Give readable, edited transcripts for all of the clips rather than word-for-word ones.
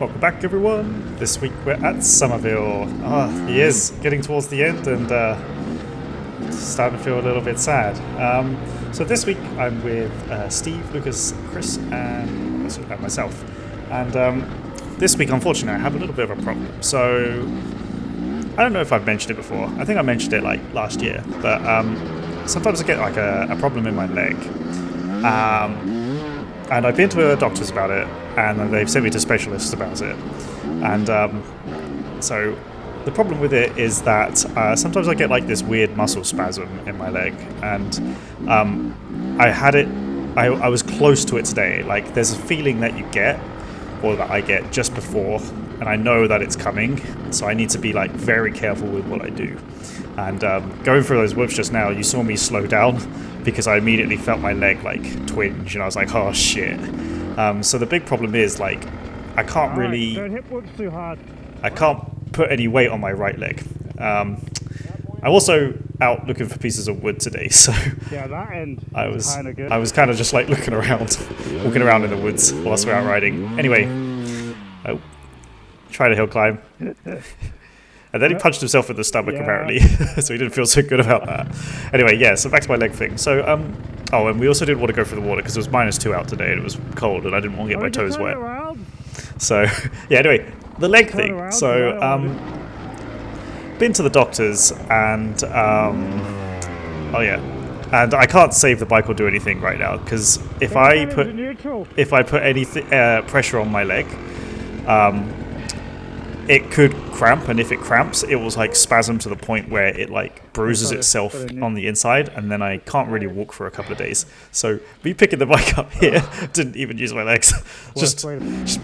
Welcome back, everyone. This week we're at Sommerville. The year's getting towards the end and starting to feel a little bit sad. So this week I'm with Steve, Lucas, Chris, and myself. And this week, unfortunately, I have a little bit of a problem. So I don't know if I've mentioned it before. I think I mentioned it like last year, but sometimes I get like a problem in my leg. And I've been to a doctor's about it, and they've sent me to specialists about it. And so the problem with it is that sometimes I get like this weird muscle spasm in my leg, and I had it. I was close to it today. Like there's a feeling that you get, or that I get just before, and I know that it's coming. So I need to be like very careful with what I do. And going through those whips just now, you saw me slow down because I immediately felt my leg like twinge, and I was like, oh shit. So the big problem is like I can't really. Don't hit whips too hard. I can't put any weight on my right leg. I'm also out looking for pieces of wood today, so Yeah, that end I was kind of good. I was kind of just like looking around, walking around in the woods whilst we're out riding. Anyway, I tried a hill climb. And then he punched himself in the stomach, apparently, so he didn't feel so good about that. Anyway, yeah, so back to my leg thing. So, and we also didn't want to go for the water because it was -2 out today and it was cold and I didn't want to get my toes wet. So, yeah, anyway, the leg thing. So, been to the doctors and, and I can't save the bike or do anything right now because if I put any pressure on my leg, it could cramp, and if it cramps, it will like spasm to the point where it like bruises itself on the inside, and then I can't really walk for a couple of days. So me picking the bike up here, didn't even use my legs, just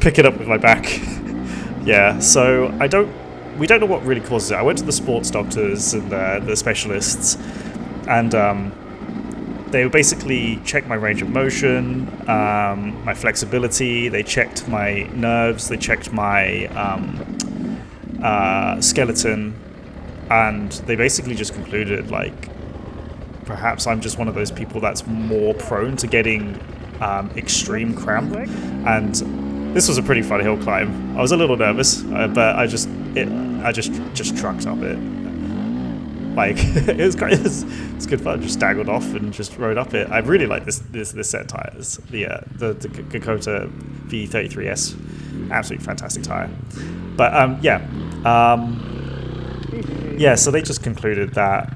pick it up with my back. Yeah, so we don't know what really causes it. I went to the sports doctors and the specialists, and they basically checked my range of motion, my flexibility, they checked my nerves, they checked my skeleton, and they basically just concluded like perhaps I'm just one of those people that's more prone to getting extreme cramp. And this was a pretty fun hill climb. I was a little nervous, but I just trucked up it. Like it was great. It's good fun. Just staggered off and just rode up it. I really like this set of tires. The Dakota V33S, absolutely fantastic tire. But so they just concluded that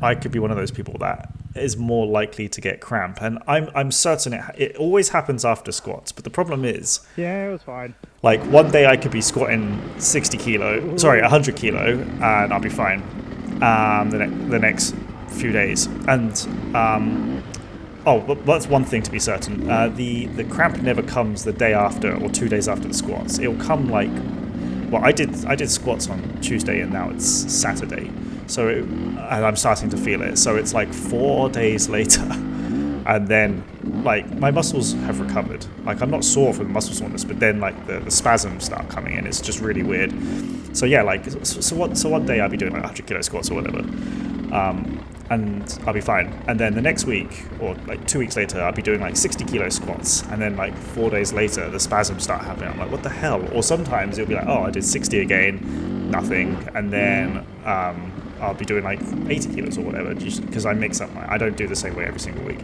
I could be one of those people that is more likely to get cramp, and I'm certain it always happens after squats. But the problem is, it was fine. like one day I could be squatting 100 kilo, and I'll be fine. The next few days, and but that's one thing to be certain. The cramp never comes the day after or 2 days after the squats. It'll come like, well, I did squats on Tuesday and now it's Saturday, and I'm starting to feel it. So it's like 4 days later, and then like my muscles have recovered. Like I'm not sore from the muscle soreness, but then like the spasms start coming in. It's just really weird. So yeah, like so one day I'll be doing like 100 kilo squats or whatever, and I'll be fine. And then the next week or like 2 weeks later, I'll be doing like 60 kilo squats. And then like 4 days later, the spasms start happening. I'm like, what the hell? Or sometimes it'll be like, oh, I did 60 again, nothing, and then I'll be doing like 80 kilos or whatever, just because I mix up I don't do the same way every single week.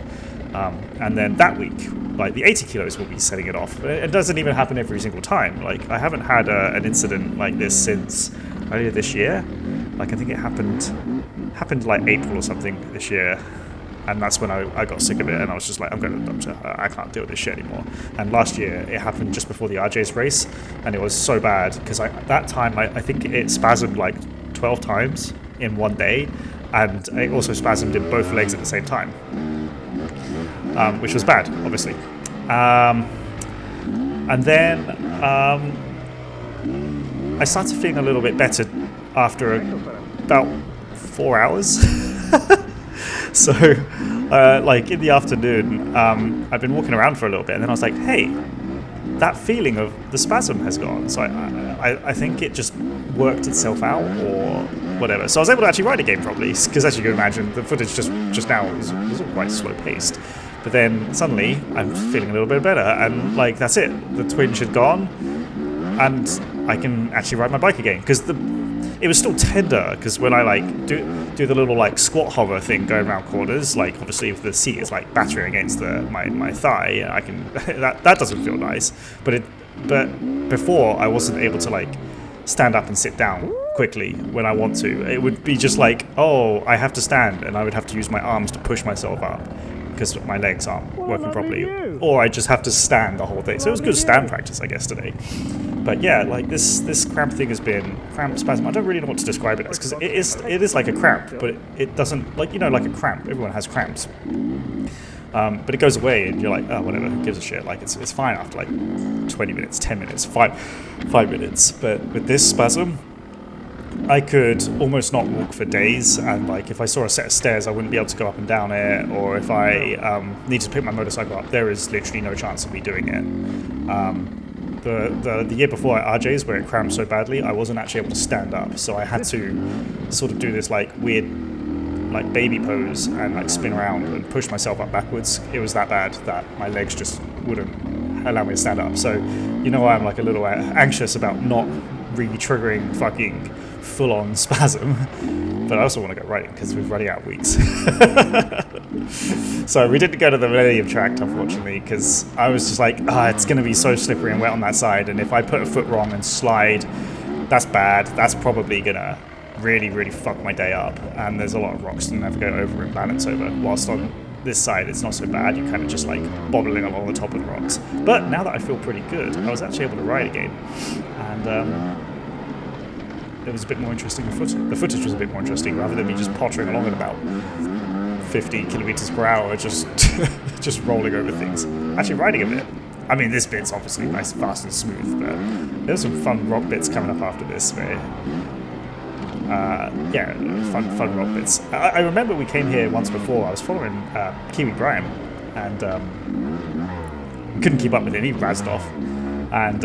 And then that week, like the 80 kilos will be setting it off. It doesn't even happen every single time. Like I haven't had an incident like this since earlier this year. Like I think it happened like April or something this year. And that's when I got sick of it, and I was just like, I'm going to the doctor. I can't deal with this shit anymore. And last year, it happened just before the RJ's race, and it was so bad, because that time, I think it spasmed like 12 times in one day, and it also spasmed in both legs at the same time, which was bad, obviously. And then I started feeling a little bit better after about 4 hours. So, like in the afternoon, I've been walking around for a little bit, and then I was like, hey, that feeling of the spasm has gone. So I think it just worked itself out or whatever. So I was able to actually ride a game properly, because as you can imagine, the footage just now was all quite slow paced. But then suddenly I'm feeling a little bit better, and like that's it. The twinge had gone, and I can actually ride my bike again, because it was still tender, because when I like do the little like squat hover thing going around corners, like obviously if the seat is like battering against my thigh, I can that doesn't feel nice. But before I wasn't able to like stand up and sit down quickly when I want to. It would be just like, oh, I have to stand, and I would have to use my arms to push myself up because my legs aren't working properly, or I just have to stand the whole day. So it was good stand practice, I guess, today. But yeah, like this cramp thing has been cramp spasm. I don't really know what to describe it as, because it is like a cramp, but it doesn't, like, you know, like a cramp. Everyone has cramps. But it goes away, and you're like, oh, whatever, who gives a shit? Like, it's fine after like 20 minutes, 10 minutes, 5 minutes. But with this spasm, I could almost not walk for days, and like if I saw a set of stairs, I wouldn't be able to go up and down it, or if I needed to pick my motorcycle up, there is literally no chance of me doing it. The year before at RJ's, where it cramped so badly, I wasn't actually able to stand up, so I had to sort of do this like weird like baby pose and like spin around and push myself up backwards. It was that bad that my legs just wouldn't allow me to stand up. So, you know, I'm like a little anxious about not re-triggering fucking full-on spasm, but I also want to go riding because we're running out of weeks. So we didn't go to the Millennium Tract, unfortunately, because I was just like, it's going to be so slippery and wet on that side, and if I put a foot wrong and slide, that's bad. That's probably going to really fuck my day up, and there's a lot of rocks to navigate over and balance over, whilst on this side it's not so bad. You're kind of just like bobbling along the top of the rocks. But now that I feel pretty good, I was actually able to ride again, and it was a bit more interesting. The footage was a bit more interesting, rather than me just pottering along at about 50 kilometers per hour, just just rolling over things. Actually riding a bit. I mean, this bit's obviously nice, fast and smooth, but there's some fun rock bits coming up after this, where yeah, fun rock bits. I remember we came here once before. I was following Kiwi Brian, and couldn't keep up with him. He razzed off. And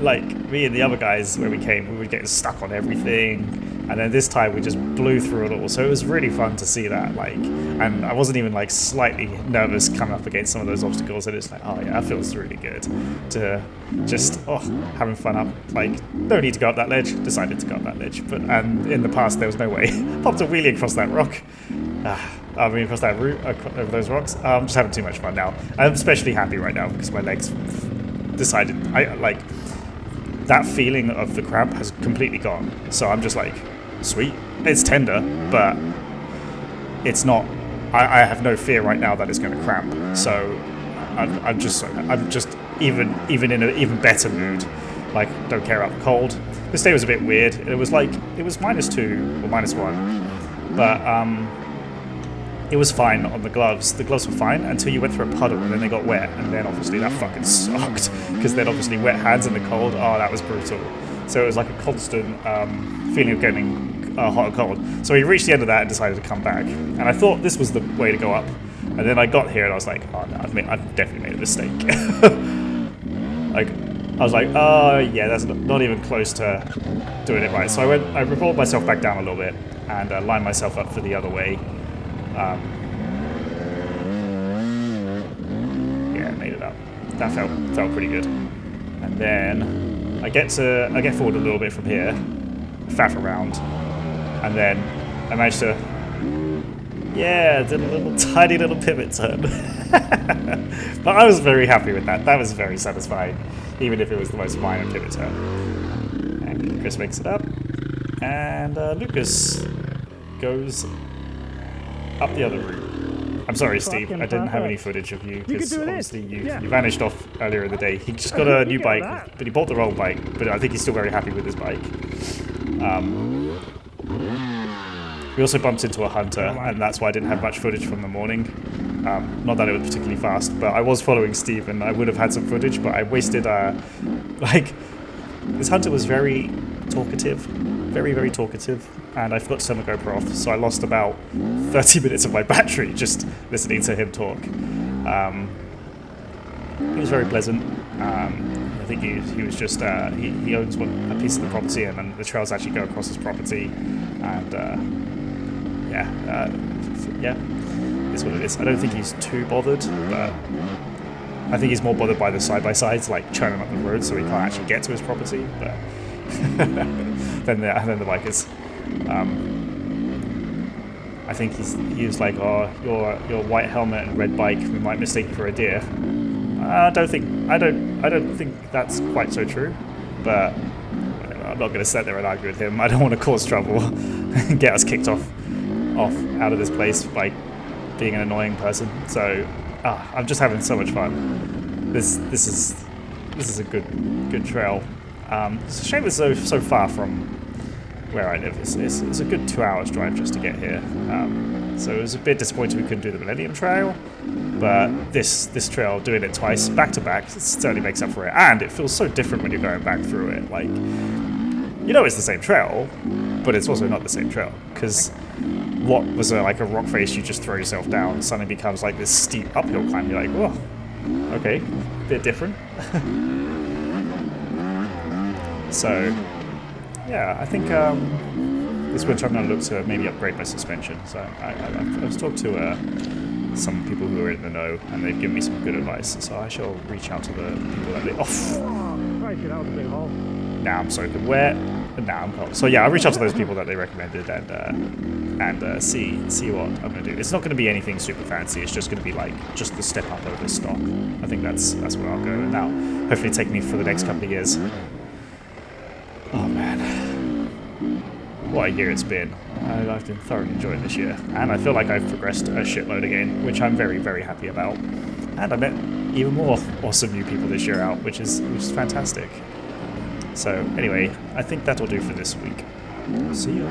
like me and the other guys, when we came, we were getting stuck on everything. And then this time we just blew through it all. So it was really fun to see that. Like, and I wasn't even like slightly nervous coming up against some of those obstacles. And it's like, oh yeah, that feels really good to just having fun up. Like, no need to go up that ledge. Decided to go up that ledge, but in the past there was no way. Popped a wheelie across that rock. I mean, across that route, over those rocks. I'm just having too much fun now. I'm especially happy right now because my legs decided. I like that feeling of the cramp has completely gone. So I'm just like, sweet. It's tender, but it's not. I have no fear right now that it's going to cramp. So I'm just even in an even better mood. Like, don't care about the cold. This day was a bit weird. It was like it was -2 or -1, but it was fine on the gloves. The gloves were fine until you went through a puddle, and then they got wet, and then obviously that fucking sucked, because then obviously wet hands in the cold, that was brutal. So it was like a constant feeling of getting hot and cold. So we reached the end of that and decided to come back, and I thought this was the way to go up, and then I got here and I was like, oh no, I've definitely made a mistake. Like, I was like, oh yeah, that's not even close to doing it right. So I rolled myself back down a little bit and lined myself up for the other way. Yeah, made it up. That felt pretty good. And then I get forward a little bit from here, faff around, and then I managed to, did a little tiny little pivot turn. But I was very happy with that. That was very satisfying, even if it was the most minor pivot turn. And Chris makes it up, and Lucas goes up the other route. I'm sorry, Steve, I didn't have any footage of you, because obviously you vanished off earlier in the day. He just got a new bike, but he bought the wrong bike, but I think he's still very happy with his bike. We also bumped into a hunter, and that's why I didn't have much footage from the morning. Not that it was particularly fast, but I was following Steve, and I would have had some footage, but I wasted, this hunter was very talkative. Very talkative, and I forgot to turn the GoPro off, so I lost about 30 minutes of my battery just listening to him talk. He was very pleasant. I think he was just, he owns a piece of the property, and then the trails actually go across his property, and yeah, it's what it is. I don't think he's too bothered, but I think he's more bothered by the side-by-sides, like churning up the road so he can't actually get to his property, but than the bikers. I think he was like, oh, your white helmet and red bike, we might mistake you for a deer. I don't think that's quite so true, but I'm not going to sit there and argue with him. I don't want to cause trouble and get us kicked off out of this place by being an annoying person. So I'm just having so much fun. This is a good trail. It's a shame it's so far from where I live. It's a good 2 hours drive just to get here. So it was a bit disappointing we couldn't do the Millennium Trail, but this trail, doing it twice back to back, certainly makes up for it. And it feels so different when you're going back through it. Like, you know, it's the same trail, but it's also not the same trail, because what was like a rock face you just throw yourself down suddenly becomes like this steep uphill climb. You're like, whoa, okay, bit different. So yeah, I think this winter I'm going to look to maybe upgrade my suspension. So I've talked to some people who are in the know, and they've given me some good advice. So I shall reach out to the people that they... Oh, right, that was a big hole. Now I'm soaking wet, and now I'm cold. So yeah, I'll reach out to those people that they recommended and see what I'm going to do. It's not going to be anything super fancy. It's just going to be like just the step up over stock. I think that's where I'll go. And now, hopefully, take me for the next couple of years. Oh man, what a year it's been. I've been thoroughly enjoying this year, and I feel like I've progressed a shitload again, which I'm very, very happy about. And I met even more awesome new people this year out, which is fantastic. So anyway, I think that'll do for this week. See ya.